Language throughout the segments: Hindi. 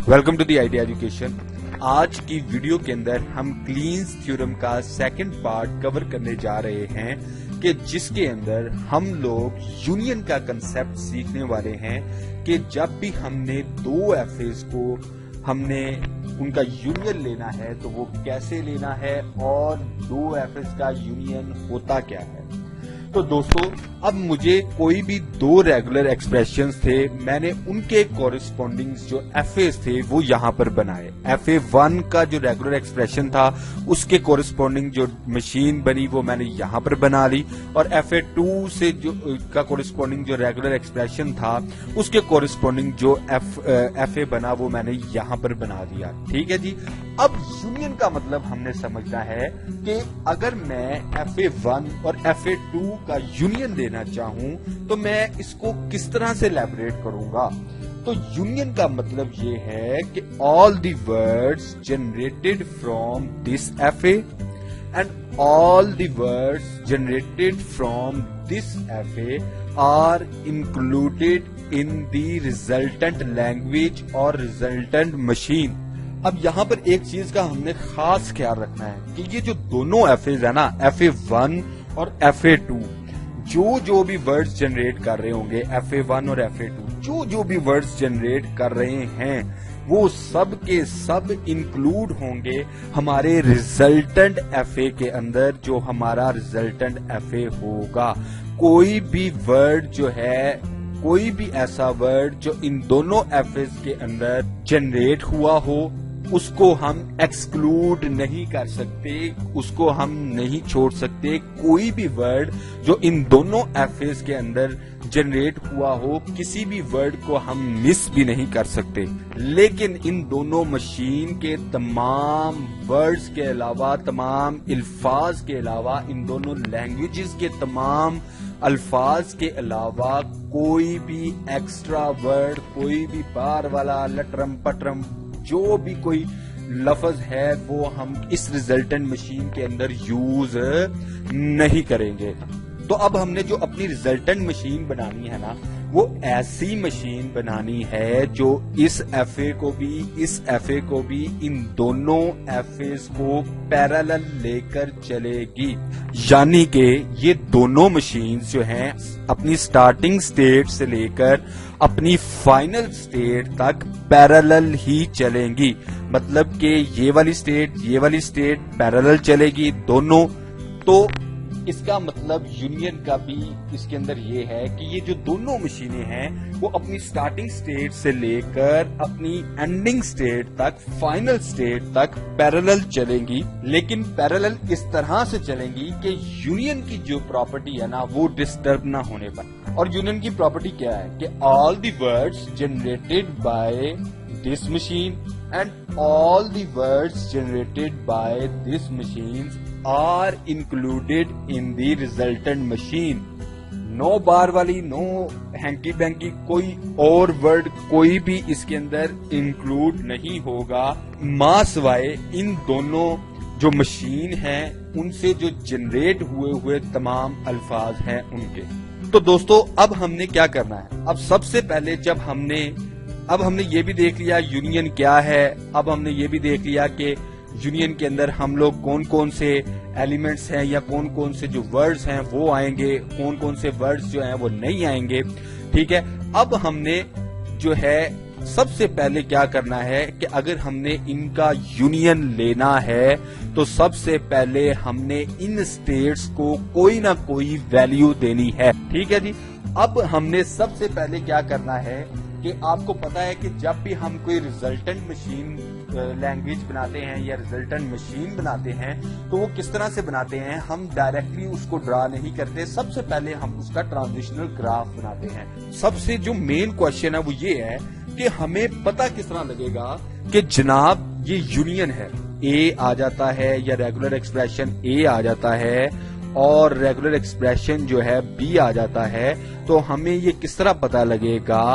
Welcome to the idea education. आज की वीडियो के अंदर हम क्लीन्स थ्योरम का सेकंड पार्ट कवर करने जा रहे हैं कि जिसके अंदर हम लोग यूनियन का कंसेप्ट सीखने वाले हैं कि जब भी हमने दो एफएस को हमने उनका यूनियन लेना है तो वो कैसे लेना है और दो एफएस का यूनियन होता क्या है। तो दोस्तों, अब मुझे कोई भी दो रेगुलर एक्सप्रेशंस थे, मैंने उनके कॉरेस्पॉन्डिंग जो एफएस थे वो यहाँ पर बनाए। FA1 का जो रेगुलर एक्सप्रेशन था उसके कॉरेस्पॉन्डिंग जो मशीन बनी वो मैंने यहाँ पर बना ली, और FA2 से जो का कॉरेस्पॉन्डिंग जो रेगुलर एक्सप्रेशन था उसके कॉरेस्पॉन्डिंग जो FA बना वो मैंने यहाँ पर बना दिया। ठीक है जी। अब यूनियन का मतलब हमने समझना है कि अगर मैं FA1 और FA2 का यूनियन लेना चाहूं तो मैं इसको किस तरह से एलैबोरेट करूंगा। तो यूनियन का मतलब ये है कि all the words generated from this FA and all the words generated from this FA are included in the resultant language और रिजल्टेंट मशीन। अब यहाँ पर एक चीज का हमने खास ख्याल रखना है कि ये जो दोनों एफएज है ना, FA1 और FA2, जो भी वर्ड्स जनरेट कर रहे होंगे FA1 और FA2, जो भी वर्ड्स जनरेट कर रहे हैं वो सब के सब इंक्लूड होंगे हमारे रिजल्टेंट FA के अंदर, जो हमारा रिजल्टेंट FA होगा। कोई भी वर्ड जो है, कोई भी ऐसा वर्ड जो इन दोनों एफएस के अंदर जनरेट हुआ हो उसको हम एक्सक्लूड नहीं कर सकते, उसको हम नहीं छोड़ सकते। कोई भी वर्ड जो इन दोनों एफएस के अंदर जनरेट हुआ हो, किसी भी वर्ड को हम मिस भी नहीं कर सकते। लेकिन इन दोनों मशीन के तमाम वर्ड्स के अलावा, तमाम अल्फाज के अलावा, इन दोनों लैंग्वेजेस के तमाम अल्फाज के अलावा कोई भी एक्स्ट्रा वर्ड, कोई भी बार वाला लटरम पटरम जो भी कोई लफ्ज है वो हम इस रिजल्टेंट मशीन के अंदर यूज नहीं करेंगे। तो अब हमने जो अपनी रिजल्टेंट मशीन बनानी है ना, वो ऐसी मशीन बनानी है जो इस FA को भी, इस FA को भी, इन दोनों FAs को पैरेलल लेकर चलेगी। यानी कि ये दोनों मशीन्स जो हैं अपनी स्टार्टिंग स्टेट से लेकर अपनी फाइनल स्टेट तक पैरेलल ही चलेंगी। मतलब कि ये वाली स्टेट पैरेलल चलेगी दोनों। तो इसका मतलब यूनियन का भी इसके अंदर ये है कि ये जो दोनों मशीनें हैं वो अपनी स्टार्टिंग स्टेट से लेकर अपनी एंडिंग स्टेट तक, फाइनल स्टेट तक पैरेलल चलेंगी। लेकिन पैरेलल इस तरह से चलेंगी कि यूनियन की जो प्रॉपर्टी है ना वो डिस्टर्ब ना होने पर। और यूनियन की प्रॉपर्टी क्या है कि all the words generated by this machine and all the words generated by this machine are included in the resultant machine। No bar वाली, नो हैंकी बैंकी, कोई और वर्ड कोई भी इसके अंदर इंक्लूड नहीं होगा मां सिवाय इन दोनों जो मशीन हैं उनसे जो जनरेट हुए तमाम अल्फाज हैं उनके। तो दोस्तों, अब हमने क्या करना है। अब सबसे पहले अब हमने ये भी देख लिया यूनियन क्या है। अब हमने ये भी देख लिया कि यूनियन के अंदर हम लोग कौन कौन से एलिमेंट्स हैं या कौन कौन से जो वर्ड्स हैं वो आएंगे, कौन कौन से वर्ड्स जो हैं वो नहीं आएंगे। ठीक है। अब हमने जो है सबसे पहले क्या करना है कि अगर हमने इनका यूनियन लेना है तो सबसे पहले हमने इन स्टेट्स को कोई ना कोई वैल्यू देनी है। ठीक है जी। अब हमने सबसे पहले क्या करना है कि आपको पता है कि जब भी हम कोई रिजल्टेंट मशीन लैंग्वेज बनाते हैं या रिजल्टेंट मशीन बनाते हैं तो वो किस तरह से बनाते हैं। हम डायरेक्टली उसको ड्रा नहीं करते, सबसे पहले हम उसका ट्रांजिशनल ग्राफ बनाते हैं। सबसे जो मेन क्वेश्चन है वो ये है कि हमें पता किस तरह लगेगा कि जनाब ये यूनियन है, A आ जाता है या रेगुलर एक्सप्रेशन A आ जाता है और रेगुलर एक्सप्रेशन जो है B आ जाता है। तो हमें ये किस तरह पता लगेगा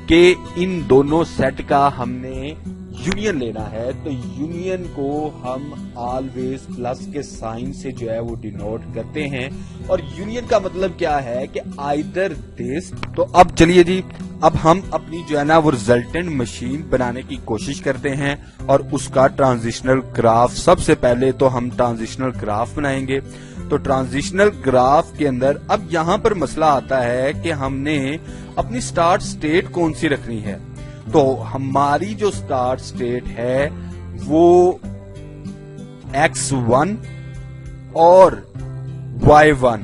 कि इन दोनों सेट का हमने यूनियन लेना है। तो यूनियन को हम ऑलवेज प्लस के साइन से जो है वो डिनोट करते हैं। और यूनियन का मतलब क्या है कि आइदर दिस। तो अब चलिए जी, अब हम अपनी जो है ना वो रिजल्टेंट मशीन बनाने की कोशिश करते हैं और उसका ट्रांजिशनल ग्राफ, सबसे पहले तो हम ट्रांजिशनल ग्राफ बनाएंगे। तो ट्रांजिशनल ग्राफ के अंदर अब यहाँ पर मसला आता है कि हमने अपनी स्टार्ट स्टेट कौन सी रखनी है। तो हमारी जो स्टार्ट स्टेट है वो x1 और y1,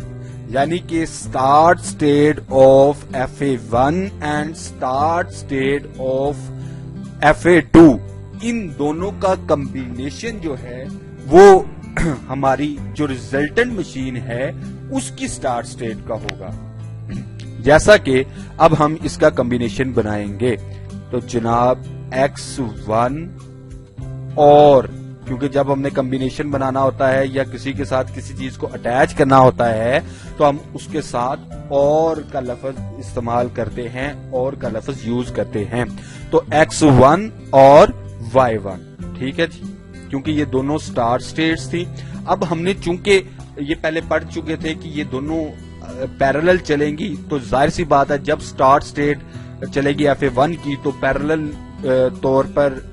यानी कि start state of FA1 and start state of FA2, इन दोनों का कॉम्बिनेशन जो है वो हमारी जो रिजल्टेंट मशीन है उसकी स्टार्ट स्टेट का होगा। जैसा कि अब हम इसका कॉम्बिनेशन बनाएंगे तो जनाब x1 और, क्योंकि जब हमने कॉम्बिनेशन बनाना होता है या किसी के साथ किसी चीज को अटैच करना होता है तो हम उसके साथ और का लफ्ज इस्तेमाल करते हैं, और का लफ्ज यूज करते हैं। तो x1 और y1, ठीक है जी, क्योंकि ये दोनों स्टार्ट स्टेट्स थी। अब हमने चूंकि ये पहले पढ़ चुके थे कि ये दोनों पैरेलल चलेंगी, तो जाहिर सी बात है जब स्टार्ट स्टेट चलेगी FA1 की तो पैरेलल तौर पर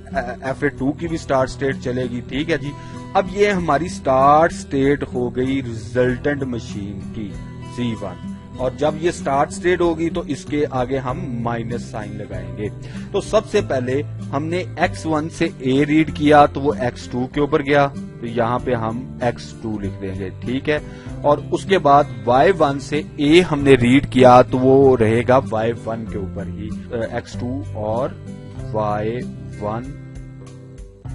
FA2 की भी स्टार्ट स्टेट चलेगी, ठीक है जी। अब ये हमारी स्टार्ट स्टेट हो गई रिजल्टेंट मशीन की C1, और जब ये स्टार्ट स्टेट होगी तो इसके आगे हम माइनस साइन लगाएंगे। तो सबसे पहले हमने x1 से A रीड किया तो वो x2 के ऊपर गया, तो यहाँ पे हम x2 लिख देंगे, ठीक है। और उसके बाद y1 से A हमने रीड किया तो वो रहेगा y1 के ऊपर ही, x2 और y1।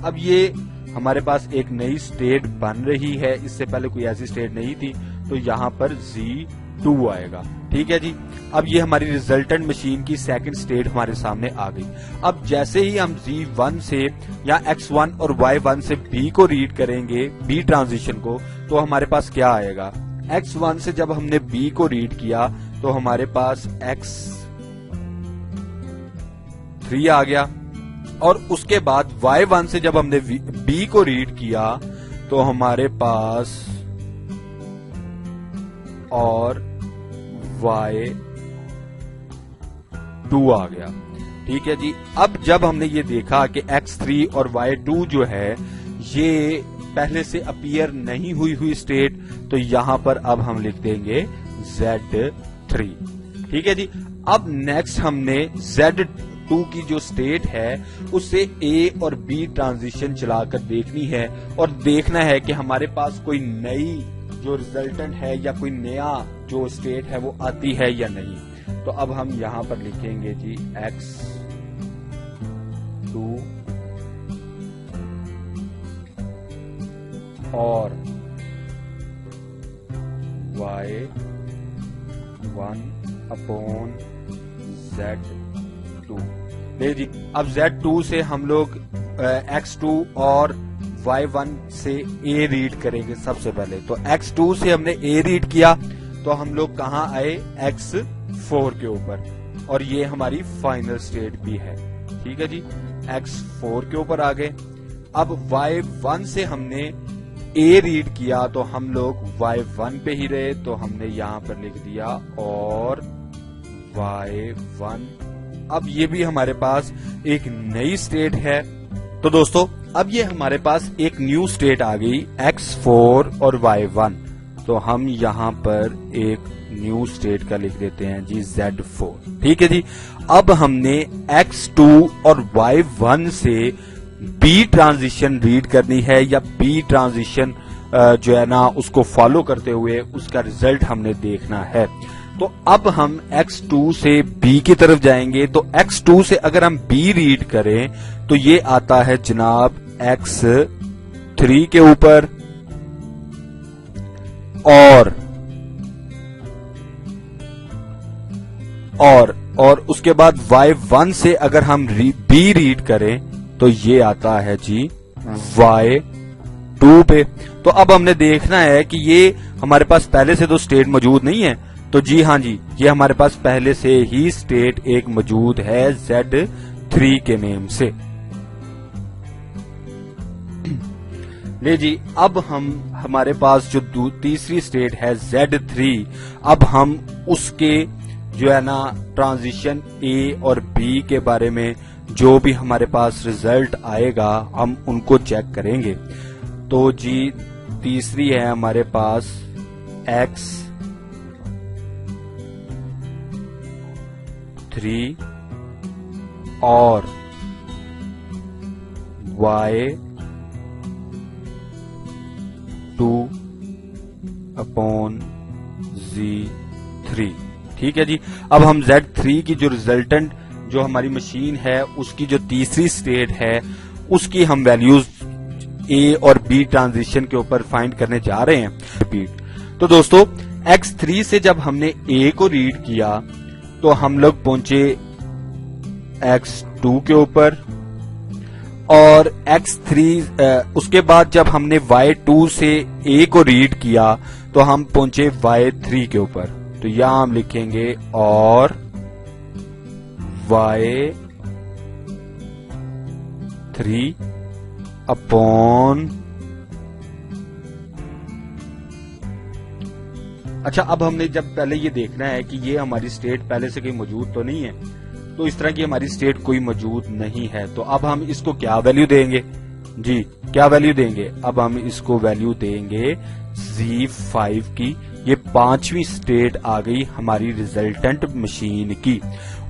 अब ये हमारे पास एक नई स्टेट बन रही है, इससे पहले कोई ऐसी स्टेट नहीं थी, तो यहाँ पर Z2 आएगा, ठीक है जी। अब ये हमारी रिजल्टेंट मशीन की सेकंड स्टेट हमारे सामने आ गई। अब जैसे ही हम Z1 से या x1 और y1 से B को रीड करेंगे, B ट्रांजिशन को, तो हमारे पास क्या आएगा। x1 से जब हमने B को रीड किया तो हमारे पास x3 आ गया, और उसके बाद y1 से जब हमने B को रीड किया तो हमारे पास और y2 आ गया, ठीक है जी। अब जब हमने ये देखा कि x3 और y2 जो है ये पहले से अपीयर नहीं हुई स्टेट, तो यहां पर अब हम लिख देंगे Z3, ठीक है जी। अब नेक्स्ट हमने Z2 की जो स्टेट है उससे A और B ट्रांजिशन चलाकर देखनी है, और देखना है कि हमारे पास कोई नई जो रिजल्टेंट है या कोई नया जो स्टेट है वो आती है या नहीं। तो अब हम यहां पर लिखेंगे जी x2 और y1 अपॉन Z2। ले जी, अब Z2 से हम लोग x2 और y1 से A रीड करेंगे सबसे पहले। तो x2 से हमने A रीड किया तो हम लोग कहाँ आए, x4 के ऊपर, और ये हमारी फाइनल स्टेट भी है, ठीक है जी। x4 के ऊपर आ गए। अब y1 से हमने A रीड किया तो हम लोग y1 पे ही रहे, तो हमने यहाँ पर लिख दिया और y1। अब ये भी हमारे पास एक नई स्टेट है। तो दोस्तों अब ये हमारे पास एक न्यू स्टेट आ गई x4 और y1, तो हम यहाँ पर एक न्यू स्टेट का लिख देते हैं जी Z4, ठीक है जी। अब हमने x2 और y1 से B ट्रांजिशन रीड करनी है, या B ट्रांजिशन जो है ना उसको फॉलो करते हुए उसका रिजल्ट हमने देखना है। तो अब हम x2 से B की तरफ जाएंगे। तो x2 से अगर हम B रीड करें तो ये आता है जनाब x3 के ऊपर, और उसके बाद y1 से अगर हम B रीड करें तो ये आता है जी y2 पे। तो अब हमने देखना है कि ये हमारे पास पहले से तो स्टेट मौजूद नहीं है, तो जी हाँ जी, ये हमारे पास पहले से ही स्टेट एक मौजूद है Z3 के नेम से। ले जी, अब हमारे पास जो तीसरी स्टेट है Z3, अब हम उसके जो है ना ट्रांजिशन ए और बी के बारे में जो भी हमारे पास रिजल्ट आएगा हम उनको चेक करेंगे। तो जी तीसरी है हमारे पास X3 और Y2/Z3। ठीक है जी। अब हम Z3 की जो रिजल्टेंट जो हमारी मशीन है उसकी जो तीसरी स्टेट है उसकी हम वैल्यूज ए और बी ट्रांजिशन के ऊपर फाइंड करने जा रहे हैं। रिपीट। तो दोस्तों X3 से जब हमने ए को रीड किया तो हम लोग पहुंचे X2 के ऊपर और X3 उसके बाद जब हमने Y2 से A को रीड किया तो हम पहुंचे Y3 के ऊपर। तो यहां हम लिखेंगे और Y3 अपॉन। अच्छा, अब हमने जब पहले ये देखना है कि ये हमारी स्टेट पहले से कहीं मौजूद तो नहीं है, तो इस तरह की हमारी स्टेट कोई मौजूद नहीं है, तो अब हम इसको क्या वैल्यू देंगे जी, क्या वैल्यू देंगे? अब हम इसको वैल्यू देंगे Z5 की। ये पांचवी स्टेट आ गई हमारी रिजल्टेंट मशीन की।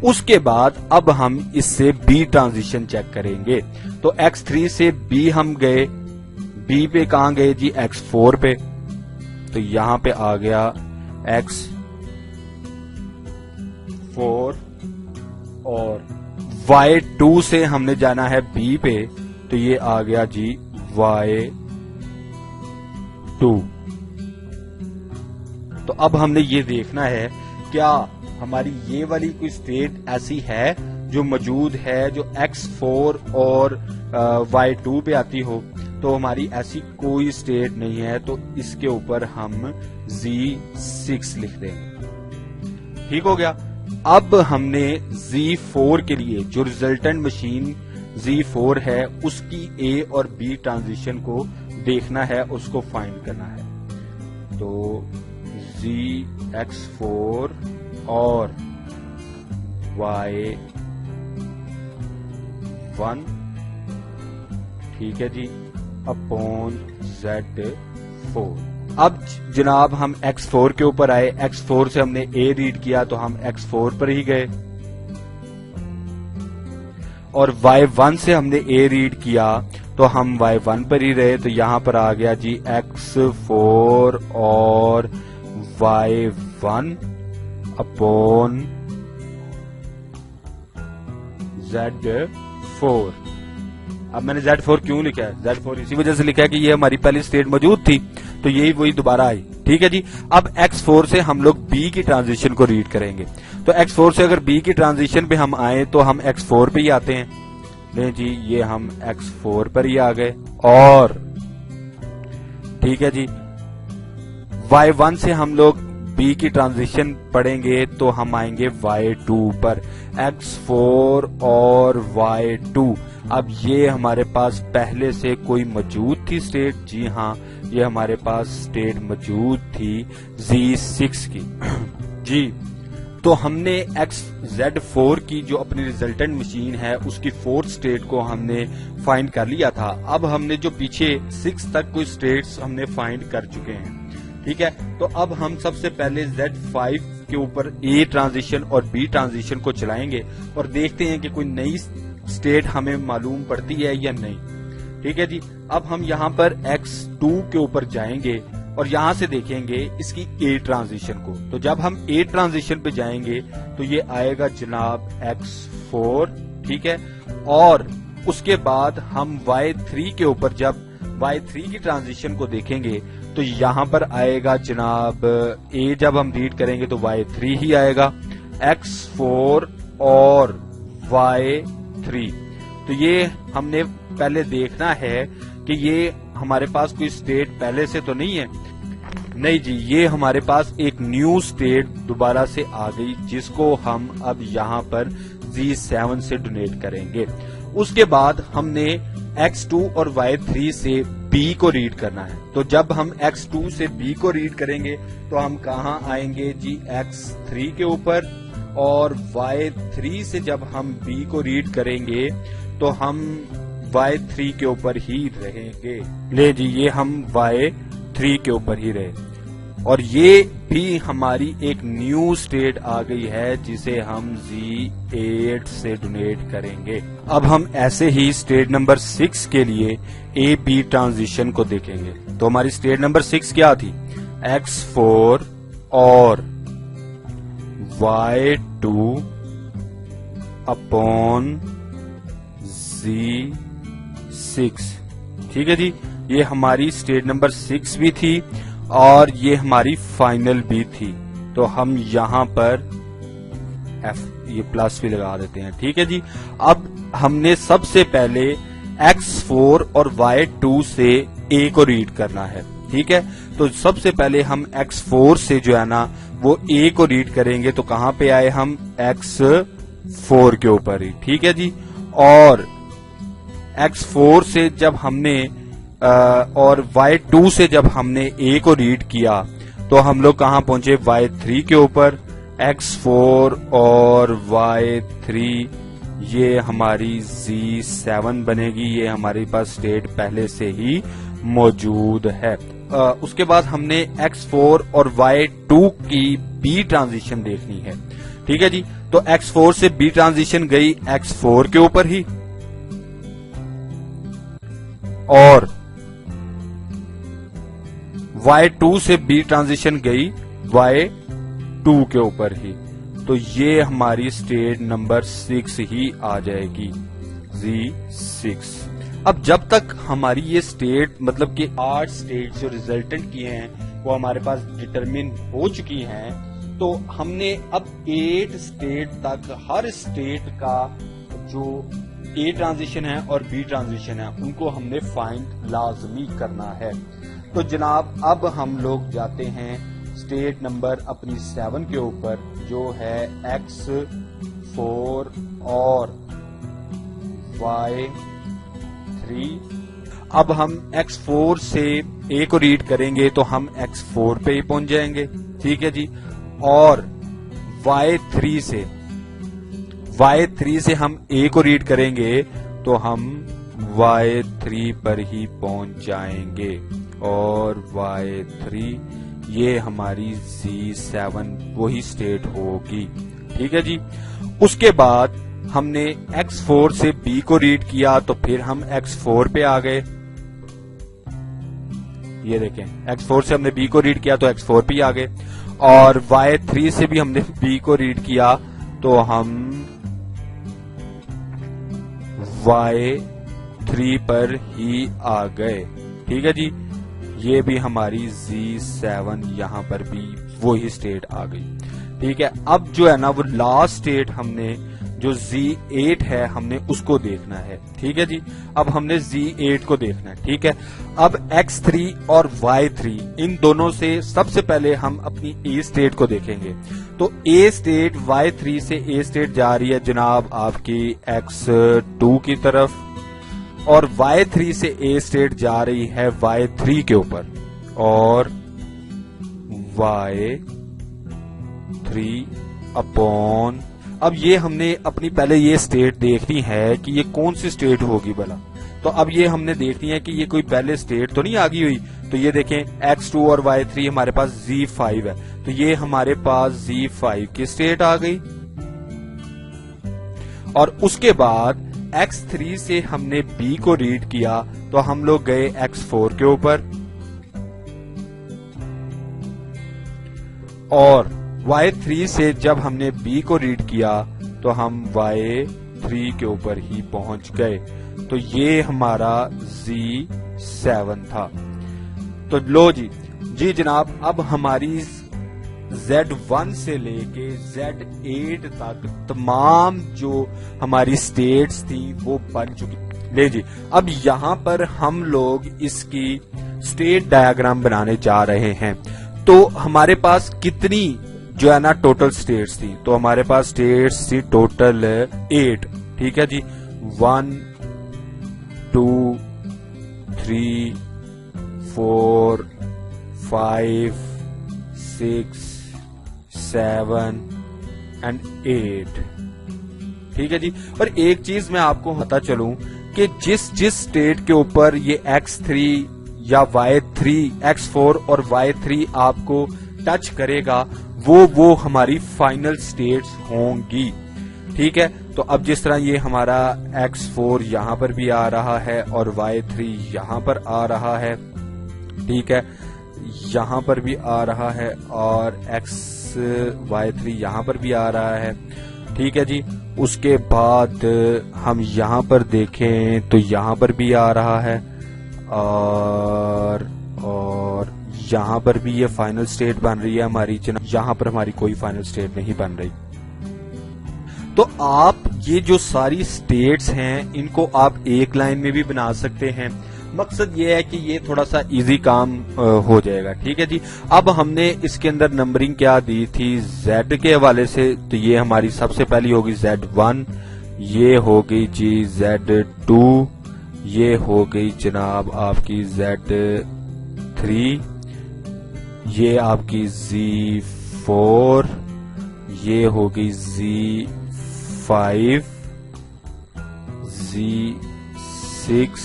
उसके बाद अब हम इससे B ट्रांजिशन चेक करेंगे। तो X3 से B हम गए, B पे कहां गए जी? X4 पे। तो यहां पे आ गया X4 और Y2 से हमने जाना है B पे, तो ये आ गया जी Y2। तो अब हमने ये देखना है क्या हमारी ये वाली कोई स्टेट ऐसी है जो मौजूद है जो X4 और Y2 पे आती हो। तो हमारी ऐसी कोई स्टेट नहीं है, तो इसके ऊपर हम Z6 लिख देंगे। ठीक हो गया। अब हमने Z4 के लिए जो रिजल्टेंट मशीन Z4 है उसकी A और B ट्रांजिशन को देखना है, उसको फाइंड करना है। तो ZX4 और Y1, ठीक है जी, अपॉन Z4। अब जनाब हम X4 के ऊपर आए। X4 से हमने A रीड किया तो हम X4 पर ही गए, और Y1 से हमने A रीड किया तो हम Y1 पर ही रहे। तो यहां पर आ गया जी X4 और Y1 अपॉन Z4। अब मैंने Z4 क्यों लिखा है? Z4 इसी वजह से लिखा है कि ये हमारी पहली स्टेट मौजूद थी, तो यही वही दोबारा आई। ठीक है जी। अब X4 से हम लोग B की ट्रांजिशन को रीड करेंगे। तो X4 से अगर B की ट्रांजिशन पे हम आए तो हम X4 पे ही आते हैं। नहीं जी, ये हम X4 पर ही आ गए। और ठीक है जी, Y1 से हम लोग B की ट्रांजिशन पढ़ेंगे तो हम आएंगे Y2 पर। X4 और Y2, अब ये हमारे पास पहले से कोई मौजूद थी स्टेट? जी हाँ, ये हमारे पास स्टेट मौजूद थी Z6 की। जी, तो हमने Z4 की जो अपनी रिजल्टेंट मशीन है उसकी फोर्थ स्टेट को हमने फाइंड कर लिया था। अब हमने जो पीछे 6 तक कोई स्टेट्स हमने फाइंड कर चुके हैं। ठीक है, तो अब हम सबसे पहले Z5 के ऊपर A ट्रांजिशन और B ट्रांजिशन को चलाएंगे और देखते हैं कि कोई नई स्टेट हमें मालूम पड़ती है या नहीं। ठीक है जी। अब हम यहाँ पर X2 के ऊपर जाएंगे और यहाँ से देखेंगे इसकी A ट्रांजिशन को। तो जब हम A ट्रांजिशन पे जाएंगे तो ये आएगा जनाब X4। ठीक है, और उसके बाद हम Y3 के ऊपर जब Y3 की ट्रांजिशन को देखेंगे तो यहाँ पर आएगा जनाब A, जब हम रीड करेंगे तो Y3 ही आएगा। X4 और Y3, तो ये हमने पहले देखना है कि ये हमारे पास कोई स्टेट पहले से तो नहीं है। नहीं जी, ये हमारे पास एक न्यू स्टेट दोबारा से आ गई जिसको हम अब यहाँ पर Z7 से डोनेट करेंगे। उसके बाद हमने X2 और Y3 से B को रीड करना है। तो जब हम X2 से B को रीड करेंगे तो हम कहाँ आएंगे जी? X3 के ऊपर। और Y3 से जब हम B को रीड करेंगे तो हम Y3 के ऊपर ही रहेंगे। ले जी, ये हम Y3 के ऊपर ही रहे और ये भी हमारी एक न्यू स्टेट आ गई है जिसे हम Z8 से डोनेट करेंगे। अब हम ऐसे ही स्टेट नंबर 6 के लिए A-B ट्रांजिशन को देखेंगे। तो हमारी स्टेट नंबर 6 क्या थी? X4 और Y2 अपॉन Z6। ठीक है जी, ये हमारी स्टेट नंबर 6 भी थी और ये हमारी फाइनल भी थी। तो हम यहां पर ये प्लस भी लगा देते हैं। ठीक है जी, अब हमने सबसे पहले X4 और Y2 से A को रीड करना है। ठीक है, तो सबसे पहले हम X4 से जो है ना वो A को रीड करेंगे। तो कहां पे आए हम? X4 के ऊपर ही। ठीक है जी, और X4 से जब हमने और Y2 से जब हमने A को रीड किया तो हम लोग कहां पहुंचे? Y3 के ऊपर। X4 और Y3 ये हमारी Z7 बनेगी। ये हमारे पास स्टेट पहले से ही मौजूद है। उसके बाद हमने X4 और Y2 की B ट्रांजिशन देखनी है। ठीक है जी, तो X4 से B ट्रांजिशन गई X4 के ऊपर ही और Y2 से B ट्रांजिशन गई Y2 के ऊपर ही। तो ये हमारी स्टेट नंबर 6 ही आ जाएगी, Z6। अब जब तक हमारी ये स्टेट मतलब कि 8 स्टेट जो रिजल्टेंट की हैं वो हमारे पास डिटरमिन हो चुकी हैं, तो हमने अब 8 स्टेट तक हर स्टेट का जो A ट्रांजिशन है और B ट्रांजिशन है उनको हमने फाइंड लाजमी करना है। तो जनाब अब हम लोग जाते हैं स्टेट नंबर अपनी 7 के ऊपर जो है X4 और Y3। अब हम X4 से A को रीड करेंगे तो हम X4 पे ही पहुंच जाएंगे। ठीक है जी, और Y3 से हम A को रीड करेंगे तो हम Y3 पर ही पहुंच जाएंगे और Y3 ये हमारी Z7 वही स्टेट होगी। ठीक है जी, उसके बाद हमने X4 से B को रीड किया तो फिर हम X4 पे आ गए। ये देखें, X4 से हमने B को रीड किया तो X4 पे आ गए और Y3 से भी हमने B को रीड किया तो हम Y3 पर ही आ गए। ठीक है जी, ये भी हमारी Z7 यहाँ पर भी वही स्टेट आ गई। ठीक है, अब जो है ना वो लास्ट स्टेट हमने जो Z8 है हमने उसको देखना है। ठीक है जी, अब हमने Z8 को देखना है। ठीक है, अब X3 और Y3 इन दोनों से सबसे पहले हम अपनी A स्टेट को देखेंगे। तो A स्टेट Y3 से A स्टेट जा रही है जनाब आपकी X2 की तरफ और Y3 से A स्टेट जा रही है Y3 के ऊपर और Y3 अपॉन। अब ये हमने अपनी पहले ये स्टेट देखनी है कि ये कौन सी स्टेट होगी भला। तो अब ये हमने देखनी है कि ये कोई पहले स्टेट तो नहीं आ गई हुई। तो ये देखें X2 और Y3 हमारे पास Z5 है तो ये हमारे पास Z5 की स्टेट आ गई। और उसके बाद X3 से हमने B को रीड किया तो हम लोग गए X4 के ऊपर और Y3 से जब हमने B को रीड किया तो हम Y3 के ऊपर ही पहुंच गए। तो ये हमारा Z7 था। तो लो जी जनाब, अब हमारी Z1 से लेके Z8 तक तमाम जो हमारी स्टेट्स थी वो बन चुकी। ले जी, अब यहाँ पर हम लोग इसकी स्टेट डायग्राम बनाने जा रहे हैं। तो हमारे पास कितनी जो है ना टोटल स्टेट्स थी? तो हमारे पास स्टेट्स थी टोटल 8। ठीक है जी, 1 2 3 4 5 6 7 एंड 8। ठीक है जी। और एक चीज मैं आपको बता चलूं कि जिस स्टेट के ऊपर ये x3 या y3, x4 और y3 आपको टच करेगा वो हमारी फाइनल स्टेट्स होंगी। ठीक है। तो अब जिस तरह ये हमारा x4 यहां पर भी आ रहा है और y3 यहां पर आ रहा है, ठीक है, यहां पर भी आ रहा है और y3 यहां पर भी आ रहा है। ठीक है जी। उसके बाद हम यहां पर देखें तो यहां पर भी आ रहा है और यहां पर भी ये फाइनल स्टेट बन रही है हमारी। यहां पर हमारी कोई फाइनल स्टेट नहीं बन रही। तो आप ये जो सारी स्टेट्स हैं इनको आप एक लाइन में भी बना सकते हैं। मकसद ये है कि ये थोड़ा सा इजी काम हो जाएगा। ठीक है जी। अब हमने इसके अंदर नंबरिंग क्या दी थी Z के हवाले से, तो ये हमारी सबसे पहली होगी Z1, ये हो गई जी Z2, ये हो गई जनाब आपकी Z3, ये आपकी Z4, ये हो गई Z5, Z6,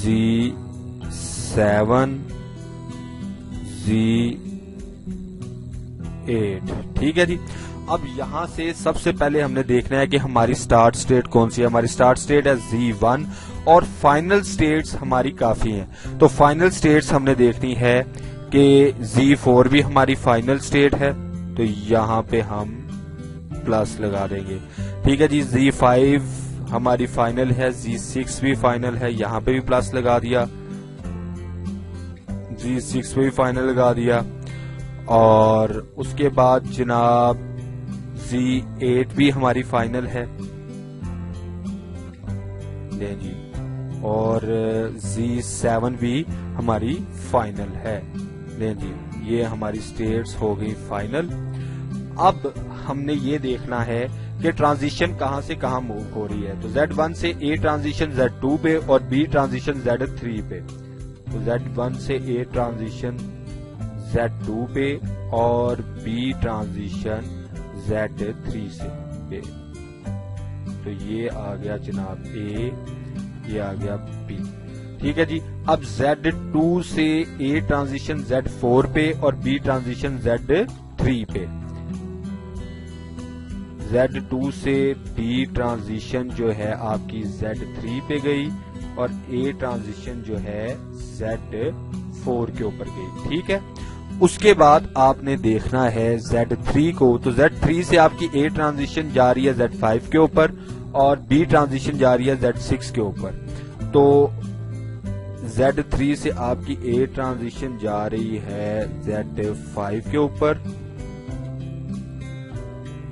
Z7, Z8। ठीक है जी। अब यहां से सबसे पहले हमने देखना है कि हमारी स्टार्ट स्टेट कौन सी है। हमारी स्टार्ट स्टेट है Z1 और फाइनल स्टेट्स हमारी काफी हैं। तो फाइनल स्टेट्स हमने देखनी है कि Z4 भी हमारी फाइनल स्टेट है, तो यहां पे हम प्लस लगा देंगे। ठीक है जी। Z5 हमारी फाइनल है, Z6 भी फाइनल है, यहां पे भी प्लस लगा दिया, Z6 पे भी फाइनल लगा दिया। और उसके बाद जनाब Z8 भी हमारी फाइनल है ले जी, और Z7 भी हमारी फाइनल है ले जी। ये हमारी स्टेट्स हो गई फाइनल। अब हमने ये देखना है कि ट्रांजिशन कहां से कहां मूव हो रही है। तो Z1 से A ट्रांजिशन Z2 पे और B ट्रांजिशन Z3 पे। तो Z1 से A ट्रांजिशन Z2 पे और B ट्रांजिशन Z3 से पे। तो ये आ गया जनाब A, ये आ गया B। ठीक है जी। अब Z2 से A ट्रांजिशन Z4 पे और B ट्रांजिशन Z3 पे। Z2 से B ट्रांजिशन जो है आपकी Z3 पे गई और A ट्रांजिशन जो है Z4 के ऊपर गई। ठीक है। उसके बाद आपने देखना है Z3 को। तो Z3 से आपकी A ट्रांजिशन जा रही है Z5 के ऊपर और B ट्रांजिशन जा रही है Z6 के ऊपर। तो Z3 से आपकी A ट्रांजिशन जा रही है Z5 के ऊपर,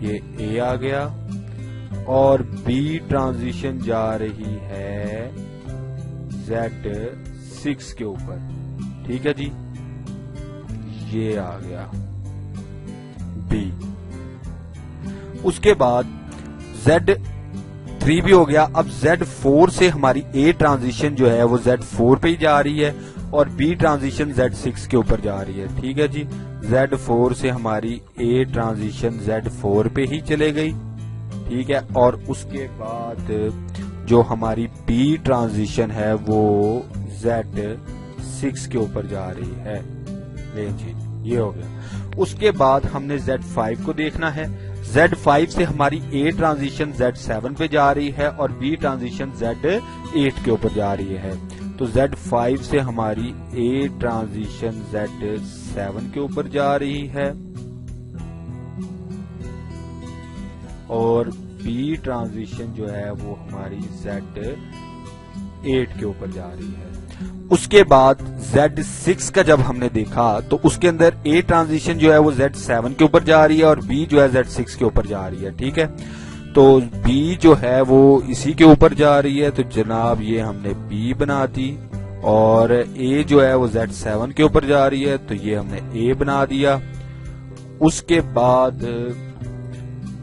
ये A आ गया, और B ट्रांजिशन जा रही है Z6 के ऊपर। ठीक है जी। ये आ गया B। उसके बाद Z3 भी हो गया। अब Z4 से हमारी A ट्रांजिशन जो है वो Z4 पे ही जा रही है और B ट्रांजिशन Z6 के ऊपर जा रही है। ठीक है जी। Z4 से हमारी A ट्रांजिशन Z4 पे ही चले गई। ठीक है। और उसके बाद जो हमारी B ट्रांजिशन है वो Z6 के ऊपर जा रही है। जी, ये हो गया। उसके बाद हमने Z5 को देखना है। Z5 से हमारी A ट्रांजिशन Z7 पे जा रही है और B ट्रांजिशन Z8 के ऊपर जा रही है। तो Z5 से हमारी A ट्रांजिशन Z7 के ऊपर जा रही है और B ट्रांजिशन जो है वो हमारी Z8 के ऊपर जा रही है। उसके बाद Z6 का जब हमने देखा तो उसके अंदर A ट्रांजिशन जो है वो Z7 के ऊपर जा रही है और B जो है Z6 के ऊपर जा रही है। ठीक है। तो B जो है वो इसी के ऊपर जा रही है, तो जनाब ये हमने B बना दी। और A जो है वो Z7 के ऊपर जा रही है, तो ये हमने A बना दिया। उसके बाद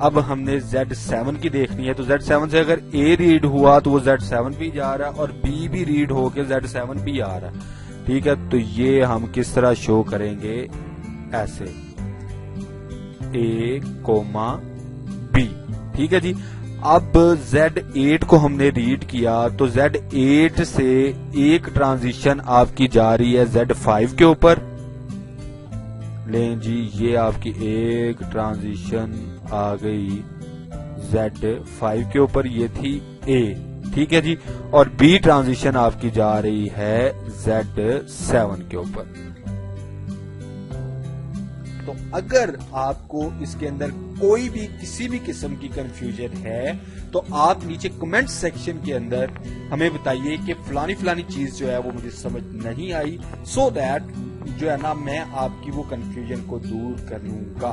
अब हमने Z7 की देखनी है। तो Z7 से अगर A रीड हुआ तो वो Z7 भी जा रहा है और B भी रीड होके Z7 भी आ रहा है। ठीक है। तो ये हम किस तरह शो करेंगे, ऐसे B। ठीक है जी। अब Z8 को हमने रीड किया तो Z8 से एक ट्रांजिशन आपकी जा रही है Z5 के ऊपर। लें जी, ये आपकी एक ट्रांजिशन आ गई Z5 के ऊपर, ये थी A। ठीक है जी। और B ट्रांजिशन आपकी जा रही है Z7 के ऊपर। तो अगर आपको इसके अंदर कोई भी किसी भी किस्म की कंफ्यूजन है तो आप नीचे कमेंट सेक्शन के अंदर हमें बताइए कि फलानी चीज जो है वो मुझे समझ नहीं आई, सो दैट जो है ना मैं आपकी वो कंफ्यूजन को दूर कर लूंगा।